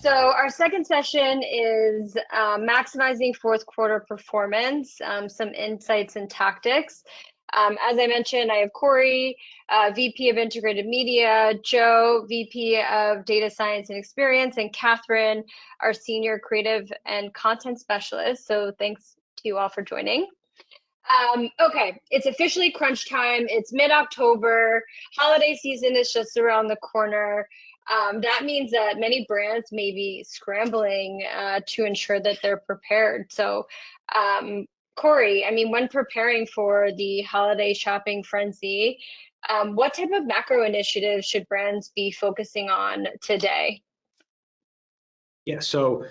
So our second session is maximizing fourth quarter performance, some insights and tactics. As I mentioned, I have Corey, VP of Integrated Media, Joe, VP of Data Science and Experience, and Catherine, our Senior Creative and Content Specialist. So thanks to you all for joining. Okay, it's officially crunch time. It's mid-October. Holiday season is just around the corner. That means that many brands may be scrambling to ensure that they're prepared. So, Corey, I mean, when preparing for the holiday shopping frenzy, what type of macro initiatives should brands be focusing on today? Yeah, so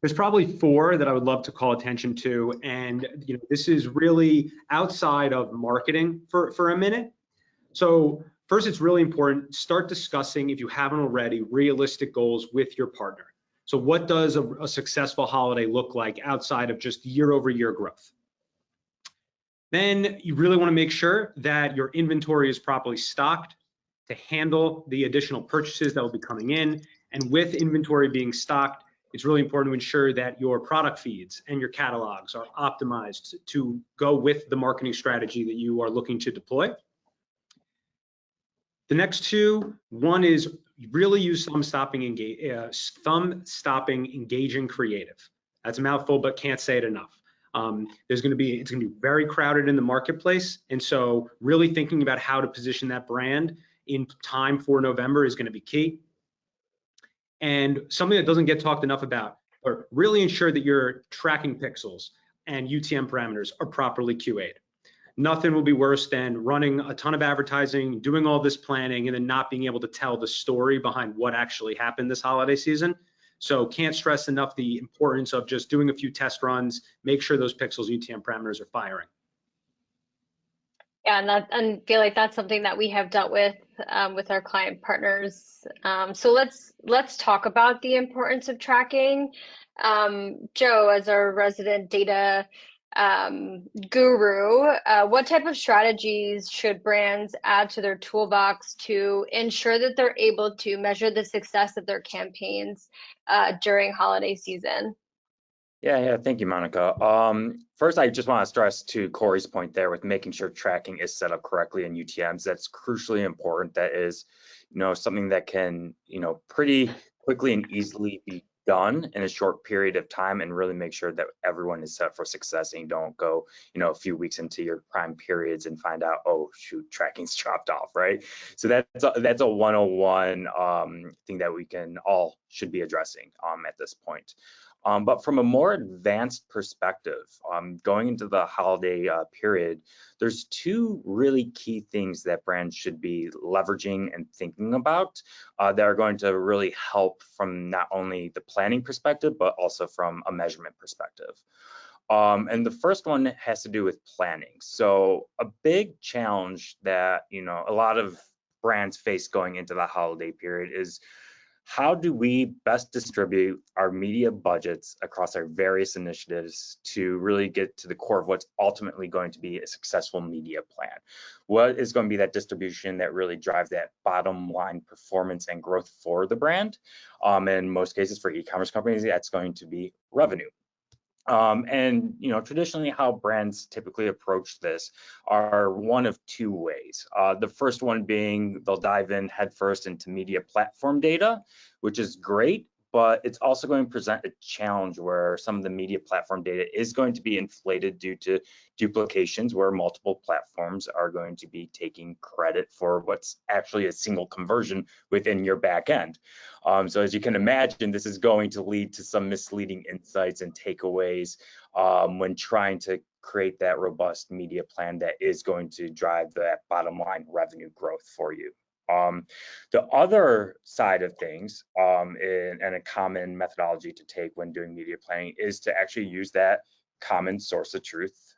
there's probably four that I would love to call attention to, and this is really outside of marketing for a minute. So first, it's really important, start discussing, if you haven't already, realistic goals with your partner. So what does a successful holiday look like outside of just year-over-year growth? Then you really want to make sure that your inventory is properly stocked to handle the additional purchases that will be coming in. And with inventory being stocked, it's really important to ensure that your product feeds and your catalogs are optimized to go with the marketing strategy that you are looking to deploy. The next two, one is really use thumb-stopping engaging creative. That's a mouthful, but can't say it enough. It's going to be very crowded in the marketplace, and so really thinking about how to position that brand in time for November is going to be key. And something that doesn't get talked enough about, or really ensure that your tracking pixels and UTM parameters are properly QA'd. Nothing will be worse than running a ton of advertising, doing all this planning, and then not being able to tell the story behind what actually happened this holiday season. So can't stress enough the importance of just doing a few test runs, make sure those pixels UTM parameters are firing. Yeah, and feel like that's something that we have dealt with our client partners. So let's talk about the importance of tracking. Joe, as our resident data guru, what type of strategies should brands add to their toolbox to ensure that they're able to measure the success of their campaigns during holiday season? Yeah, thank you, Monica. First, I just want to stress to Corey's point there with making sure tracking is set up correctly in UTMs. That's crucially important. That is, something that can, pretty quickly and easily be done in a short period of time, and really make sure that everyone is set for success and you don't go, a few weeks into your prime periods and find out, oh shoot, tracking's dropped off, right? So that's a 101 thing that we can all should be addressing at this point. But from a more advanced perspective, going into the holiday period, there's two really key things that brands should be leveraging and thinking about that are going to really help from not only the planning perspective, but also from a measurement perspective. And the first one has to do with planning. So a big challenge that, a lot of brands face going into the holiday period is, how do we best distribute our media budgets across our various initiatives to really get to the core of what's ultimately going to be a successful media plan? What is going to be that distribution that really drives that bottom line performance and growth for the brand? In most cases, for e-commerce companies, that's going to be revenue. And traditionally how brands typically approach this are one of two ways. The first one being they'll dive in headfirst into media platform data, which is great, but it's also going to present a challenge where some of the media platform data is going to be inflated due to duplications, where multiple platforms are going to be taking credit for what's actually a single conversion within your back end. So as you can imagine, this is going to lead to some misleading insights and takeaways when trying to create that robust media plan that is going to drive that bottom line revenue growth for you. The other side of things, and a common methodology to take when doing media planning, is to actually use that common source of truth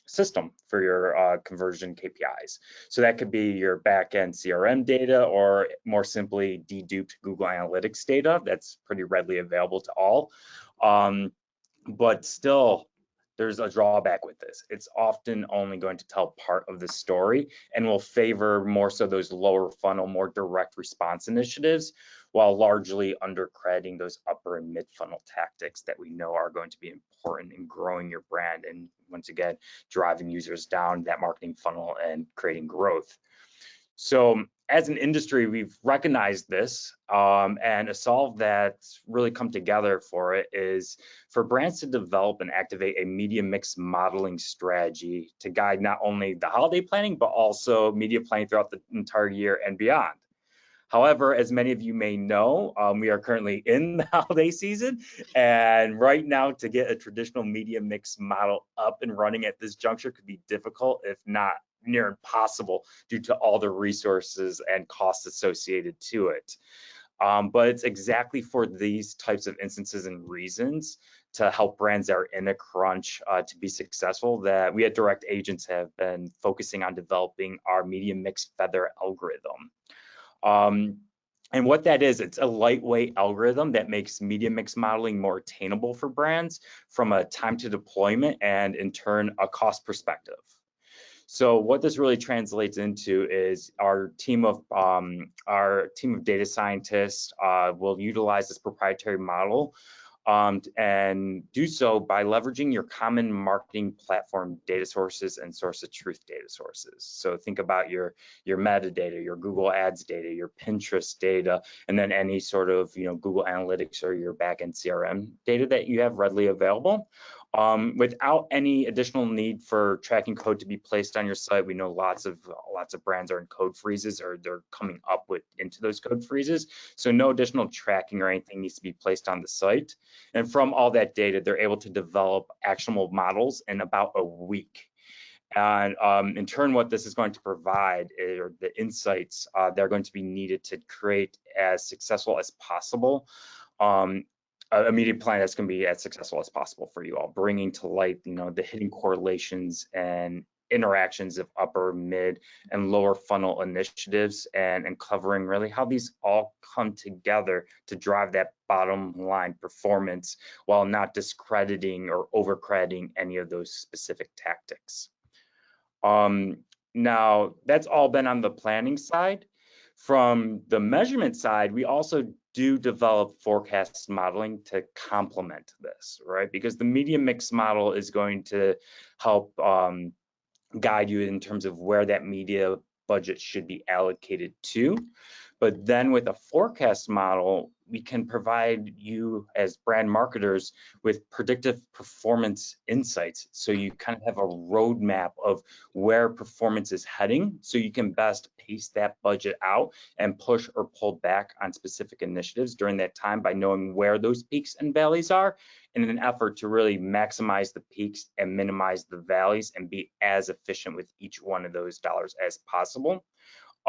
system for your conversion KPIs. So that could be your back-end CRM data, or more simply deduped Google Analytics data that's pretty readily available to all. But still, there's a drawback with this. It's often only going to tell part of the story and will favor more so those lower funnel, more direct response initiatives, while largely undercrediting those upper and mid funnel tactics that we know are going to be important in growing your brand and, once again, driving users down that marketing funnel and creating growth. So as an industry, we've recognized this, and a solve that's really come together for it is for brands to develop and activate a media mix modeling strategy to guide not only the holiday planning, but also media planning throughout the entire year and beyond. However, as many of you may know, we are currently in the holiday season, and right now to get a traditional media mix model up and running at this juncture could be difficult, if not near impossible, due to all the resources and costs associated to it. But it's exactly for these types of instances and reasons to help brands that are in a crunch to be successful that we at Direct Agents have been focusing on developing our media mix feather algorithm. And what that is, it's a lightweight algorithm that makes media mix modeling more attainable for brands from a time to deployment and in turn a cost perspective. So what this really translates into is our team of data scientists will utilize this proprietary model and do so by leveraging your common marketing platform data sources and source of truth data sources. So think about your metadata, your Google Ads data, your Pinterest data, and then any sort of Google Analytics or your backend CRM data that you have readily available. Without any additional need for tracking code to be placed on your site. We know lots of brands are in code freezes or they're coming up into those code freezes. So no additional tracking or anything needs to be placed on the site. And from all that data, they're able to develop actionable models in about a week. And in turn, what this is going to provide are the insights that are going to be needed to create as successful as possible a media plan that's going to be as successful as possible for you all, bringing to light, the hidden correlations and interactions of upper, mid, and lower funnel initiatives, and covering really how these all come together to drive that bottom line performance while not discrediting or overcrediting any of those specific tactics. Now, that's all been on the planning side. From the measurement side, we also do develop forecast modeling to complement this, right? Because the media mix model is going to help guide you in terms of where that media budget should be allocated to. But then with a forecast model, we can provide you as brand marketers with predictive performance insights. So you kind of have a roadmap of where performance is heading, so you can best pace that budget out and push or pull back on specific initiatives during that time by knowing where those peaks and valleys are in an effort to really maximize the peaks and minimize the valleys and be as efficient with each one of those dollars as possible.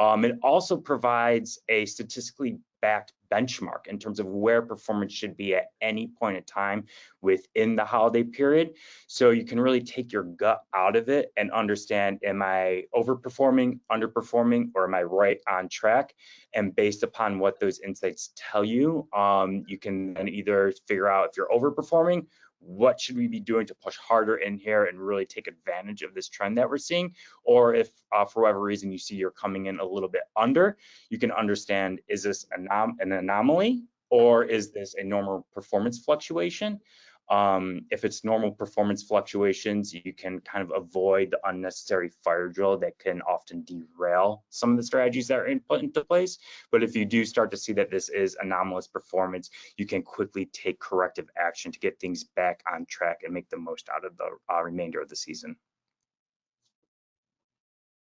It also provides a statistically backed benchmark in terms of where performance should be at any point in time within the holiday period. So you can really take your gut out of it and understand, am I overperforming, underperforming, or am I right on track? And based upon what those insights tell you, you can then either figure out if you're overperforming, what should we be doing to push harder in here and really take advantage of this trend that we're seeing? Or if for whatever reason you see you're coming in a little bit under, you can understand, is this an anomaly or is this a normal performance fluctuation? If it's normal performance fluctuations, you can kind of avoid the unnecessary fire drill that can often derail some of the strategies that are put into place. But if you do start to see that this is anomalous performance, you can quickly take corrective action to get things back on track and make the most out of the remainder of the season.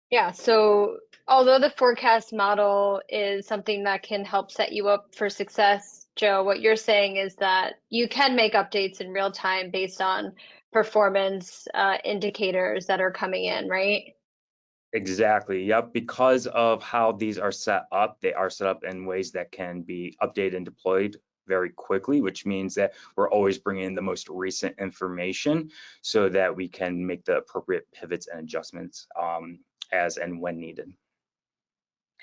Yeah, so although the forecast model is something that can help set you up for success, Joe, what you're saying is that you can make updates in real time based on performance indicators that are coming in, right? Exactly. Yep. Because of how these are set up, they are set up in ways that can be updated and deployed very quickly, which means that we're always bringing in the most recent information so that we can make the appropriate pivots and adjustments as and when needed.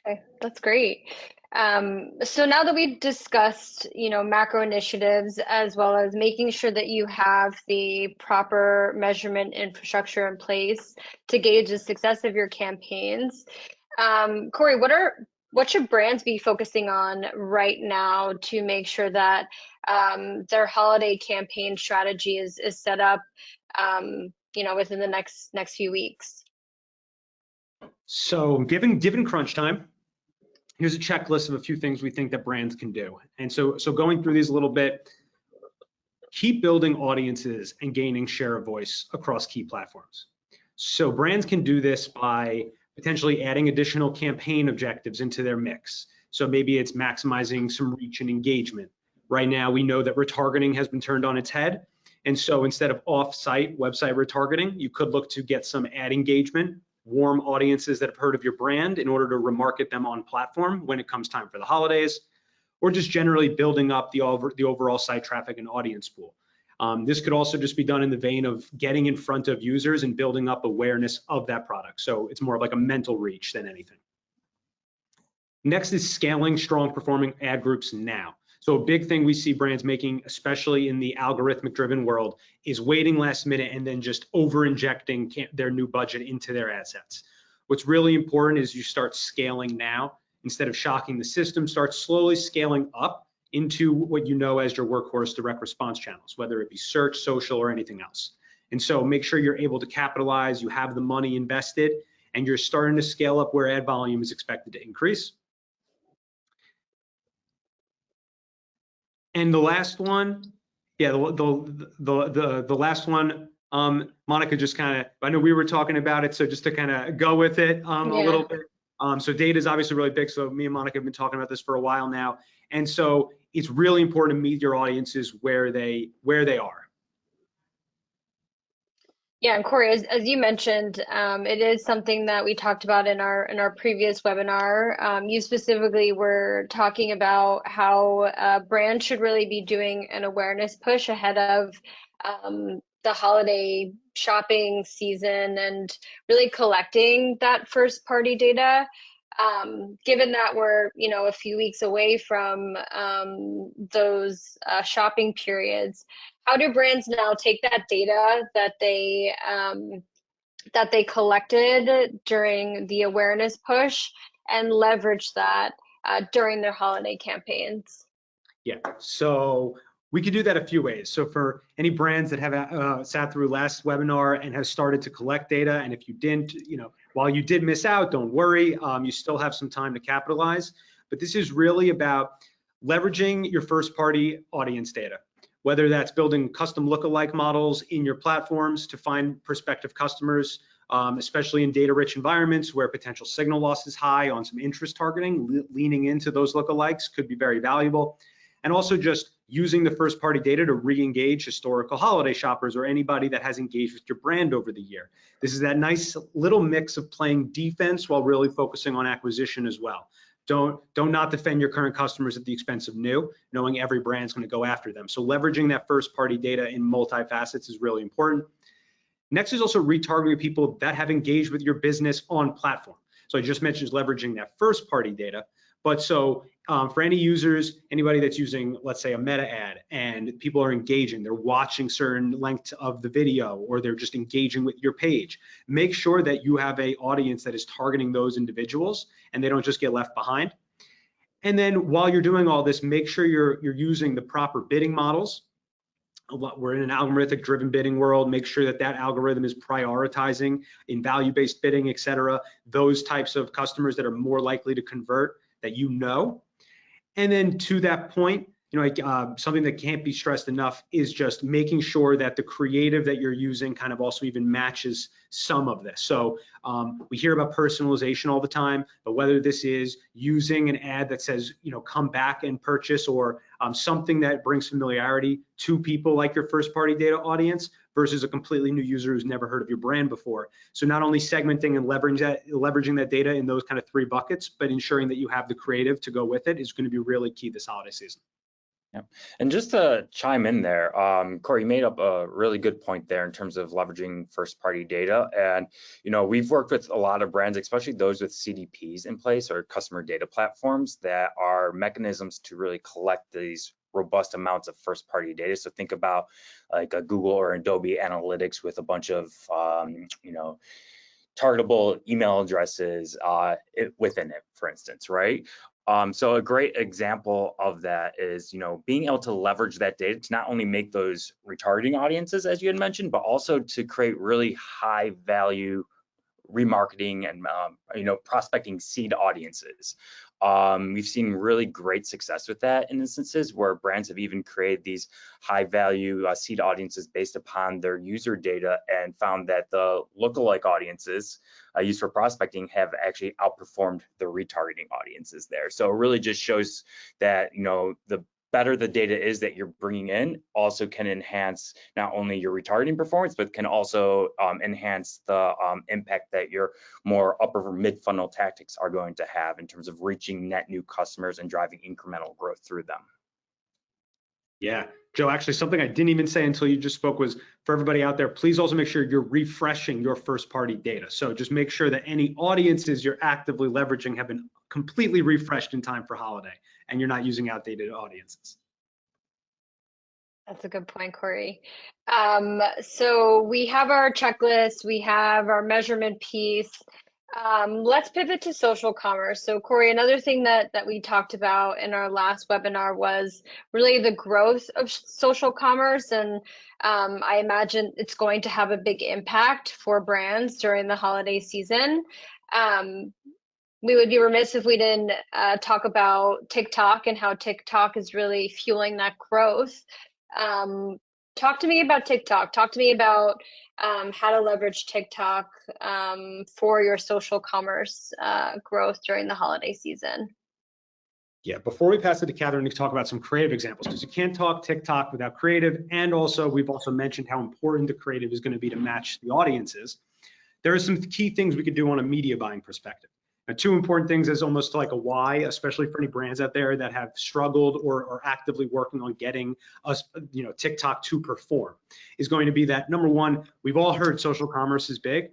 Okay, that's great. So now that we've discussed, macro initiatives as well as making sure that you have the proper measurement infrastructure in place to gauge the success of your campaigns, Corey, what should brands be focusing on right now to make sure that their holiday campaign strategy is set up, within the next few weeks? So given crunch time, here's a checklist of a few things we think that brands can do. And so going through these a little bit, keep building audiences and gaining share of voice across key platforms. So brands can do this by potentially adding additional campaign objectives into their mix. So maybe it's maximizing some reach and engagement. Right now, we know that retargeting has been turned on its head. And so instead of off-site website retargeting, you could look to get some ad engagement, warm audiences that have heard of your brand in order to remarket them on platform when it comes time for the holidays, or just generally building up the overall site traffic and audience pool. This could also just be done in the vein of getting in front of users and building up awareness of that product. So it's more of like a mental reach than anything. Next is scaling strong performing ad groups now. So a big thing we see brands making, especially in the algorithmic driven world, is waiting last minute and then just over injecting their new budget into their ad sets. What's really important is you start scaling now. Instead of shocking the system, start slowly scaling up into what you know as your workhorse direct response channels, whether it be search, social, or anything else. And so make sure you're able to capitalize, you have the money invested, and you're starting to scale up where ad volume is expected to increase. And the last one, yeah, the last one, Monica just kind of, I know we were talking about it, so just to kind of go with it a little bit. So data is obviously really big. So me and Monica have been talking about this for a while now. And so it's really important to meet your audiences where they are. Yeah, and Corey, as you mentioned, it is something that we talked about in our previous webinar. You specifically were talking about how brands should really be doing an awareness push ahead of the holiday shopping season and really collecting that first party data. Given that we're, a few weeks away from those shopping periods, how do brands now take that data that they collected during the awareness push and leverage that during their holiday campaigns? Yeah, so we could do that a few ways. So for any brands that have sat through last webinar and have started to collect data, and if you didn't, while you did miss out, don't worry, you still have some time to capitalize. But this is really about leveraging your first party audience data, whether that's building custom lookalike models in your platforms to find prospective customers, especially in data-rich environments where potential signal loss is high on some interest targeting, leaning into those lookalikes could be very valuable. And also just using the first party data to re-engage historical holiday shoppers or anybody that has engaged with your brand over the year. This is that nice little mix of playing defense while really focusing on acquisition as well. Don't not defend your current customers at the expense of new, knowing every brand's going to go after them. So leveraging that first party data in multi-facets is really important. Next is also retargeting people that have engaged with your business on platform. So I just mentioned leveraging that first party data. But so for any users, anybody that's using, let's say, a meta ad and people are engaging, they're watching certain lengths of the video or they're just engaging with your page, make sure that you have an audience that is targeting those individuals and they don't just get left behind. And then while you're doing all this, make sure you're using the proper bidding models. We're in an algorithmic driven bidding world. Make sure that that algorithm is prioritizing in value-based bidding, et cetera, those types of customers that are more likely to convert that you know. And then to that point, something that can't be stressed enough is just making sure that the creative that you're using kind of also even matches some of this. So we hear about personalization all the time, but whether this is using an ad that says, come back and purchase, or something that brings familiarity to people like your first party data audience versus a completely new user who's never heard of your brand before. So not only segmenting and leveraging that data in those kind of three buckets, but ensuring that you have the creative to go with it is going to be really key this holiday season. Yep. And just to chime in there, Corey, you made up a really good point there in terms of leveraging first-party data. And, we've worked with a lot of brands, especially those with CDPs in place or customer data platforms that are mechanisms to really collect these robust amounts of first-party data. So think about like a Google or Adobe Analytics with a bunch of, targetable email addresses within it, for instance, right? So a great example of that is, being able to leverage that data to not only make those retargeting audiences, as you had mentioned, but also to create really high value remarketing and prospecting seed audiences. We've seen really great success with that in instances where brands have even created these high value seed audiences based upon their user data and found that the lookalike audiences used for prospecting have actually outperformed the retargeting audiences there. So it really just shows that the better the data is that you're bringing in also can enhance not only your retargeting performance, but can also enhance the impact that your more upper mid funnel tactics are going to have in terms of reaching net new customers and driving incremental growth through them. Yeah, Joe, actually something I didn't even say until you just spoke was for everybody out there, please also make sure you're refreshing your first party data. So just make sure that any audiences you're actively leveraging have been completely refreshed in time for holiday and you're not using outdated audiences. That's a good point, Corey. So we have our checklist, we have our measurement piece. Let's pivot to social commerce. So Corey, another thing that we talked about in our last webinar was really the growth of social commerce. And I imagine it's going to have a big impact for brands during the holiday season. We would be remiss if we didn't talk about TikTok and how TikTok is really fueling that growth. Talk to me about TikTok. Talk to me about how to leverage TikTok for your social commerce growth during the holiday season. Yeah, before we pass it to Catherine to talk about some creative examples, because you can't talk TikTok without creative, and also we've also mentioned how important the creative is going to be to match the audiences. There are some key things we could do on a media buying perspective. Now, two important things as almost like a why, especially for any brands out there that have struggled or are actively working on getting us, TikTok to perform, is going to be that number one, we've all heard social commerce is big.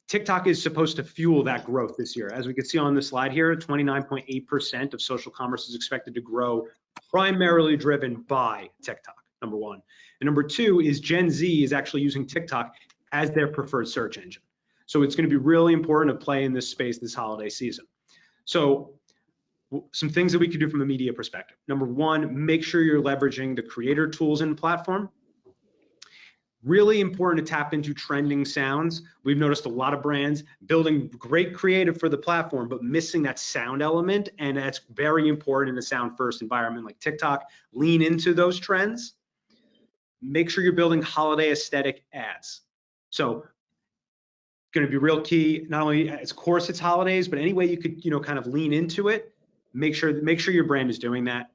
TikTok is supposed to fuel that growth this year. As we can see on the slide here, 29.8% of social commerce is expected to grow, primarily driven by TikTok, number one. And number two is Gen Z is actually using TikTok as their preferred search engine. So it's going to be really important to play in this space this holiday season. So some things that we could do from a media perspective. Number one, make sure you're leveraging the creator tools in the platform. Really important to tap into trending sounds. We've noticed a lot of brands building great creative for the platform, but missing that sound element. And that's very important in a sound first environment like TikTok. Lean into those trends. Make sure you're building holiday aesthetic ads. So going to be real key, not only of course it's holidays, but any way you could, kind of lean into it, make sure your brand is doing that.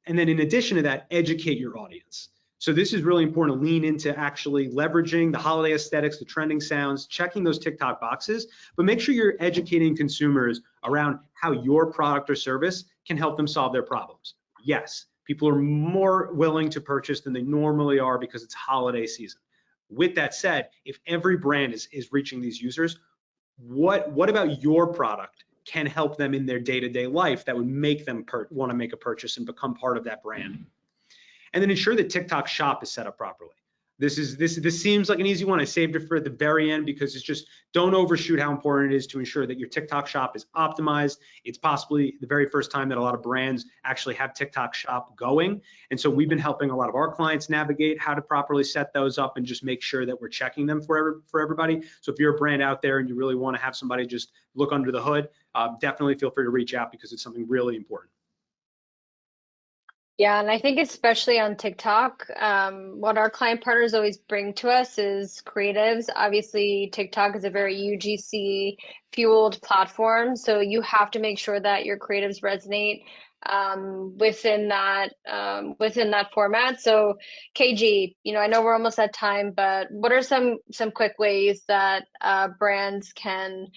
And then in addition to that, educate your audience. So this is really important to lean into actually leveraging the holiday aesthetics, the trending sounds, checking those TikTok boxes, but make sure you're educating consumers around how your product or service can help them solve their problems. Yes, people are more willing to purchase than they normally are because it's holiday season. With that said, if every brand is reaching these users, what about your product can help them in their day-to-day life that would make them want to make a purchase and become part of that brand? And then ensure that TikTok Shop is set up properly. This seems like an easy one. I saved it for the very end because it's just don't overshoot how important it is to ensure that your TikTok Shop is optimized. It's possibly the very first time that a lot of brands actually have TikTok Shop going. And so we've been helping a lot of our clients navigate how to properly set those up and just make sure that we're checking them for everybody. So if you're a brand out there and you really want to have somebody just look under the hood, definitely feel free to reach out because it's something really important. Yeah, and I think especially on TikTok, what our client partners always bring to us is creatives. Obviously, TikTok is a very UGC fueled platform, so you have to make sure that your creatives resonate within that format. So, KG, I know we're almost at time, but what are some quick ways that brands can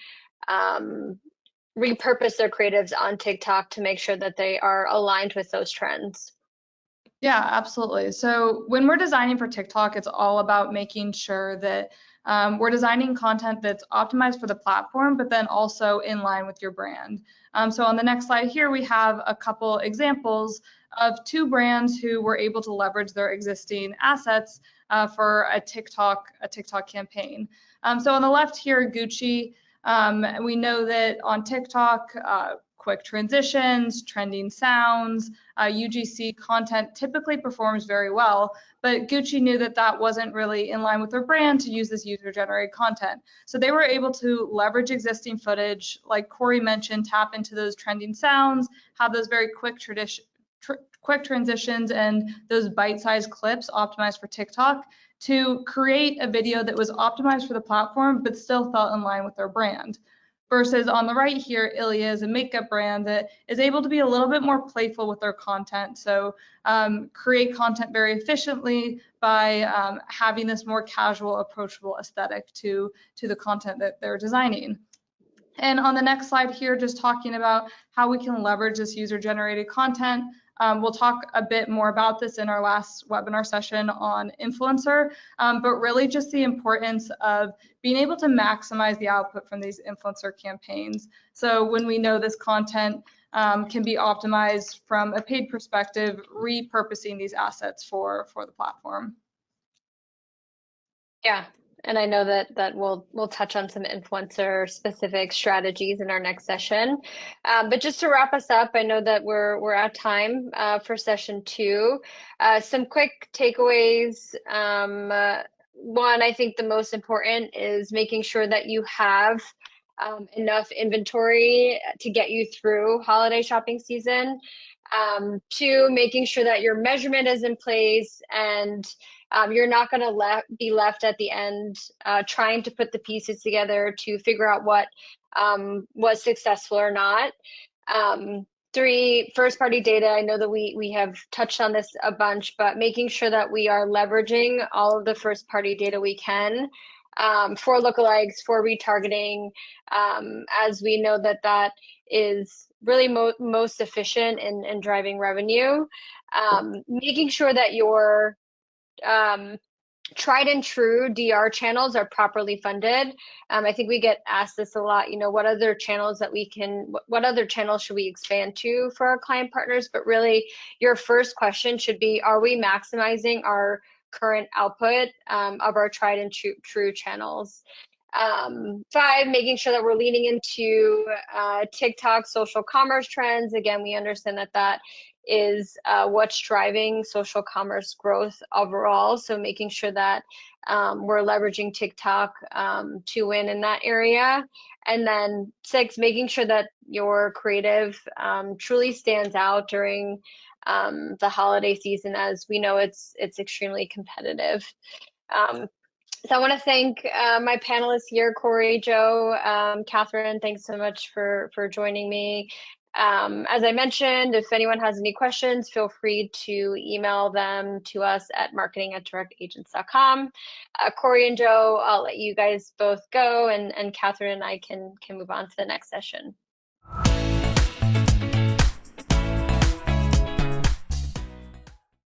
repurpose their creatives on TikTok to make sure that they are aligned with those trends? Yeah, absolutely. So when we're designing for TikTok, it's all about making sure that we're designing content that's optimized for the platform, but then also in line with your brand. So on the next slide here, we have a couple examples of two brands who were able to leverage their existing assets for a TikTok campaign. So on the left here, Gucci. We know that on TikTok, quick transitions, trending sounds, UGC content typically performs very well, but Gucci knew that that wasn't really in line with their brand to use this user-generated content. So they were able to leverage existing footage, like Corey mentioned, tap into those trending sounds, have those very quick transitions and those bite-sized clips optimized for TikTok to create a video that was optimized for the platform, but still felt in line with their brand. Versus on the right here, Ilia is a makeup brand that is able to be a little bit more playful with their content. So create content very efficiently by having this more casual, approachable aesthetic to the content that they're designing. And on the next slide here, just talking about how we can leverage this user-generated content. We'll talk a bit more about this in our last webinar session on influencer, but really just the importance of being able to maximize the output from these influencer campaigns. So when we know this content can be optimized from a paid perspective, repurposing these assets for the platform. Yeah, and I know that we'll touch on some influencer specific strategies in our next session. But just to wrap us up, I know that we're at time for session 2. Some quick takeaways. One, I think the most important is making sure that you have enough inventory to get you through holiday shopping season. 2, making sure that your measurement is in place and you're not going to be left at the end trying to put the pieces together to figure out what was successful or not. 3, first-party data. I know that we have touched on this a bunch, but making sure that we are leveraging all of the first-party data we can for lookalikes, for retargeting, as we know that is really most efficient in driving revenue. Making sure that your tried and true DR channels are properly funded. I think we get asked this a lot, what other channels what other channels should we expand to for our client partners? But really your first question should be, are we maximizing our current output of our tried and true channels? 5, making sure that we're leaning into TikTok social commerce trends. Again, we understand that is what's driving social commerce growth overall. So making sure that we're leveraging TikTok to win in that area. And then 6, making sure that your creative truly stands out during the holiday season, as we know it's extremely competitive. So I want to thank my panelists here, Corey, Joe, Catherine. Thanks so much for joining me. As I mentioned, if anyone has any questions, feel free to email them to us at marketing@directagents.com. Corey and Joe, I'll let you guys both go, and Catherine and I can move on to the next session.